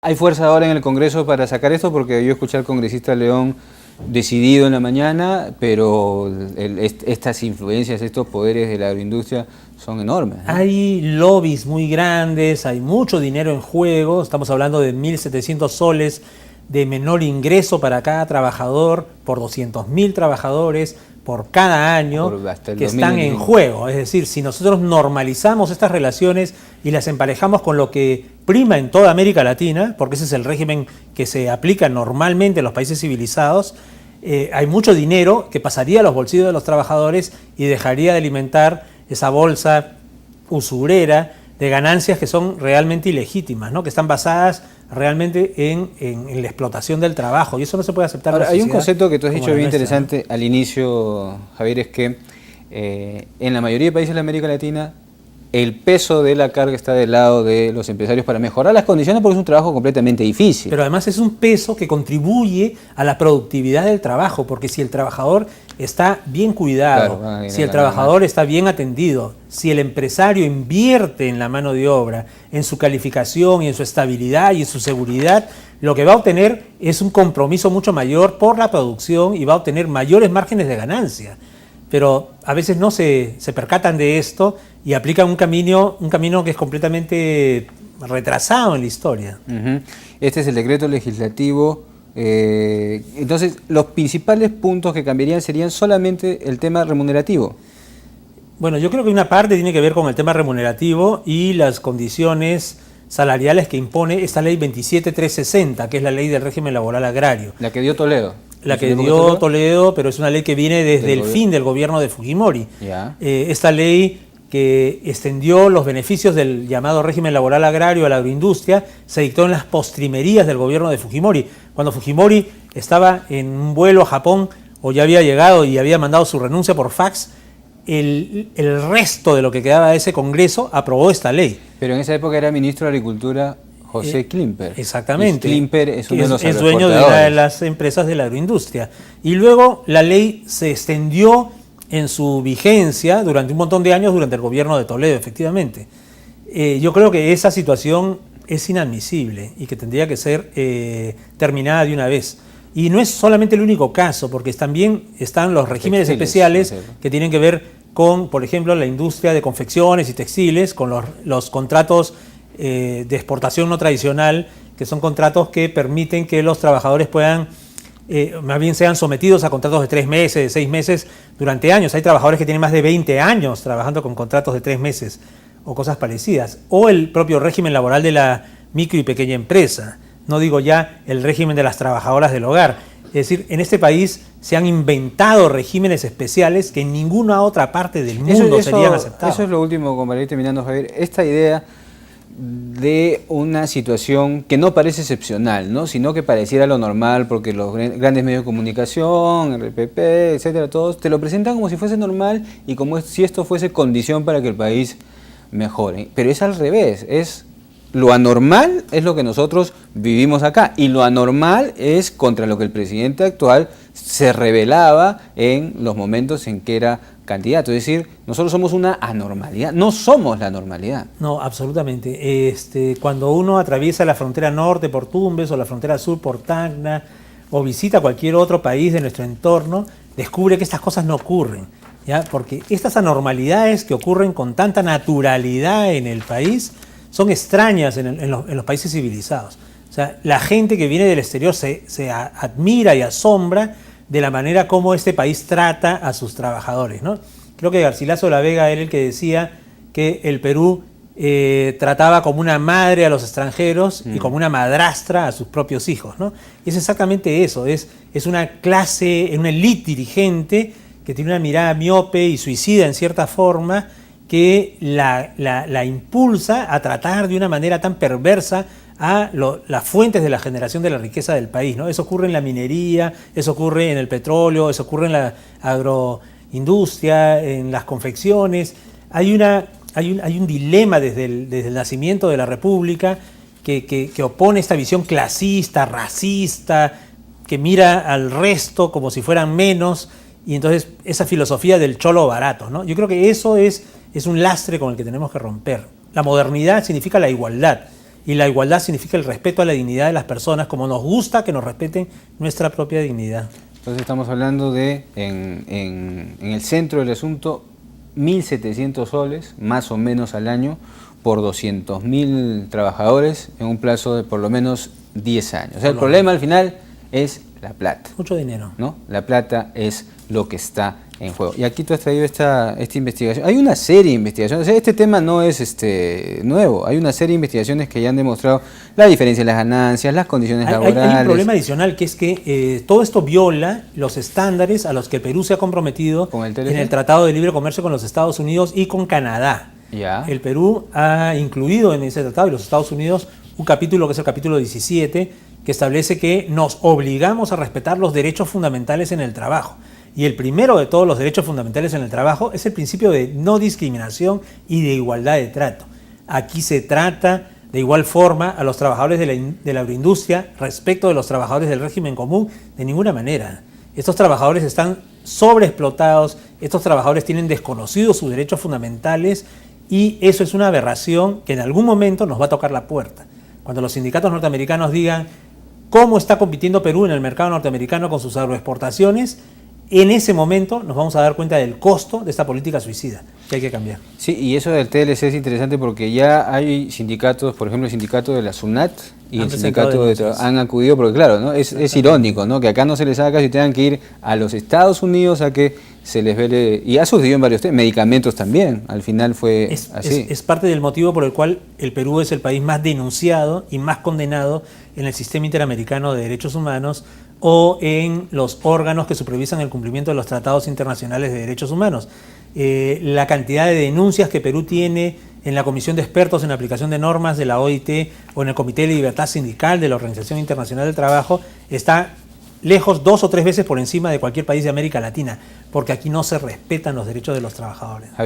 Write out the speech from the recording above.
¿Hay fuerza ahora en el Congreso para sacar esto? Porque yo escuché al congresista León decidido en la mañana, pero estas influencias, estos poderes de la agroindustria son enormes, ¿no? Hay lobbies muy grandes, hay mucho dinero en juego, estamos hablando de 1.700 soles de menor ingreso para cada trabajador, por 200.000 trabajadores, por cada año, que están en juego. Es decir, si nosotros normalizamos estas relaciones y las emparejamos con lo que prima en toda América Latina, porque ese es el régimen que se aplica normalmente en los países civilizados, hay mucho dinero que pasaría a los bolsillos de los trabajadores y dejaría de alimentar esa bolsa usurera de ganancias que son realmente ilegítimas, ¿no? Que están basadas realmente en la explotación del trabajo, y eso no se puede aceptar. Ahora, hay un concepto que tú has dicho bien interesante, ¿no? Al inicio, Javier, es que en la mayoría de países de América Latina el peso de la carga está del lado de los empresarios para mejorar las condiciones, porque es un trabajo completamente difícil. Pero además es un peso que contribuye a la productividad del trabajo, porque si el trabajador está bien cuidado, claro, si el trabajador está bien atendido, si el empresario invierte en la mano de obra, en su calificación y en su estabilidad y en su seguridad, lo que va a obtener es un compromiso mucho mayor por la producción y va a obtener mayores márgenes de ganancia. Pero a veces no se percatan de esto y aplican un camino que es completamente retrasado en la historia. Este es el decreto legislativo. Entonces, los principales puntos que cambiarían serían solamente el tema remunerativo. Bueno, yo creo que una parte tiene que ver con el tema remunerativo y las condiciones salariales que impone esta ley 27360, que es la ley del régimen laboral agrario. La que dio Toledo. La que dio Toledo, pero es una ley que viene desde el fin del gobierno de Fujimori. Esta ley que extendió los beneficios del llamado régimen laboral agrario a la agroindustria se dictó en las postrimerías del gobierno de Fujimori. Cuando Fujimori estaba en un vuelo a Japón o ya había llegado y había mandado su renuncia por fax, el resto de lo que quedaba de ese Congreso aprobó esta ley. Pero en esa época era ministro de Agricultura José Klimper. Exactamente. Y Klimper es uno de los es dueño de una de las empresas de la agroindustria. Y luego la ley se extendió en su vigencia durante un montón de años durante el gobierno de Toledo, efectivamente. Yo creo que esa situación es inadmisible y que tendría que ser terminada de una vez. Y no es solamente el único caso, porque también están los regímenes especiales que tienen que ver con, por ejemplo, la industria de confecciones y textiles, con los contratos de exportación no tradicional, que son contratos que permiten que los trabajadores puedan, más bien sean sometidos a contratos de 3 meses, de 6 meses, durante años. Hay trabajadores que tienen más de 20 años trabajando con contratos de 3 meses o cosas parecidas. O el propio régimen laboral de la micro y pequeña empresa. No digo ya el régimen de las trabajadoras del hogar. Es decir, en este país se han inventado regímenes especiales que en ninguna otra parte del mundo serían aceptados. Eso es lo último, como para ir terminando, Javier. Esta idea de una situación que no parece excepcional, ¿no? Sino que pareciera lo normal, porque los grandes medios de comunicación, RPP, etcétera, todos te lo presentan como si fuese normal y como si esto fuese condición para que el país mejore. Pero es al revés, lo anormal es lo que nosotros vivimos acá, y lo anormal es contra lo que el presidente actual se rebelaba en los momentos en que era candidato. Es decir, nosotros somos una anormalidad, no somos la normalidad. No, absolutamente. Cuando uno atraviesa la frontera norte por Tumbes o la frontera sur por Tacna o visita cualquier otro país de nuestro entorno, descubre que estas cosas no ocurren, ¿ya? Porque estas anormalidades que ocurren con tanta naturalidad en el país son extrañas en los países civilizados. O sea, la gente que viene del exterior se admira y asombra de la manera como este país trata a sus trabajadores, ¿no? Creo que Garcilaso de la Vega era el que decía que el Perú trataba como una madre a los extranjeros y como una madrastra a sus propios hijos, ¿no? Y es exactamente eso, es una clase, una élite dirigente que tiene una mirada miope y suicida en cierta forma, que la impulsa a tratar de una manera tan perversa a las fuentes de la generación de la riqueza del país, ¿no? Eso ocurre en la minería, eso ocurre en el petróleo, eso ocurre en la agroindustria, en las confecciones. Hay un dilema desde el nacimiento de la República que opone esta visión clasista, racista, que mira al resto como si fueran menos, y entonces esa filosofía del cholo barato, ¿no? Yo creo que eso es un lastre con el que tenemos que romper. La modernidad significa la igualdad. Y la igualdad significa el respeto a la dignidad de las personas, como nos gusta que nos respeten nuestra propia dignidad. Entonces estamos hablando de, en el centro del asunto, 1.700 soles, más o menos al año, por 200.000 trabajadores en un plazo de por lo menos 10 años. O sea, el problema al final es la plata. Mucho dinero. ¿No? La plata es lo que está en juego. Y aquí tú has traído esta investigación. Hay una serie de investigaciones. O sea, este tema no es nuevo. Hay una serie de investigaciones que ya han demostrado la diferencia en las ganancias, las condiciones laborales. Hay un problema adicional, que es que todo esto viola los estándares a los que Perú se ha comprometido en el Tratado de Libre Comercio con los Estados Unidos y con Canadá. Ya. El Perú ha incluido en ese tratado, y los Estados Unidos, un capítulo que es el capítulo 17, que establece que nos obligamos a respetar los derechos fundamentales en el trabajo. Y el primero de todos los derechos fundamentales en el trabajo es el principio de no discriminación y de igualdad de trato. Aquí se trata de igual forma a los trabajadores de la agroindustria respecto de los trabajadores del régimen común, de ninguna manera. Estos trabajadores están sobreexplotados, estos trabajadores tienen desconocidos sus derechos fundamentales, y eso es una aberración que en algún momento nos va a tocar la puerta. Cuando los sindicatos norteamericanos digan cómo está compitiendo Perú en el mercado norteamericano con sus agroexportaciones, en ese momento nos vamos a dar cuenta del costo de esta política suicida que hay que cambiar. Sí, y eso del TLC es interesante porque ya hay sindicatos, por ejemplo el sindicato de la SUNAT y el sindicato han acudido, porque claro, ¿no? Es irónico, ¿no? Que acá no se les haga caso y tengan que ir a los Estados Unidos a que se les vele, y ha sucedido en varios temas, medicamentos también, al final fue así. Es parte del motivo por el cual el Perú es el país más denunciado y más condenado en el sistema interamericano de derechos humanos o en los órganos que supervisan el cumplimiento de los tratados internacionales de derechos humanos. La cantidad de denuncias que Perú tiene en la Comisión de Expertos en Aplicación de Normas de la OIT o en el Comité de Libertad Sindical de la Organización Internacional del Trabajo está lejos 2 o 3 veces por encima de cualquier país de América Latina, porque aquí no se respetan los derechos de los trabajadores.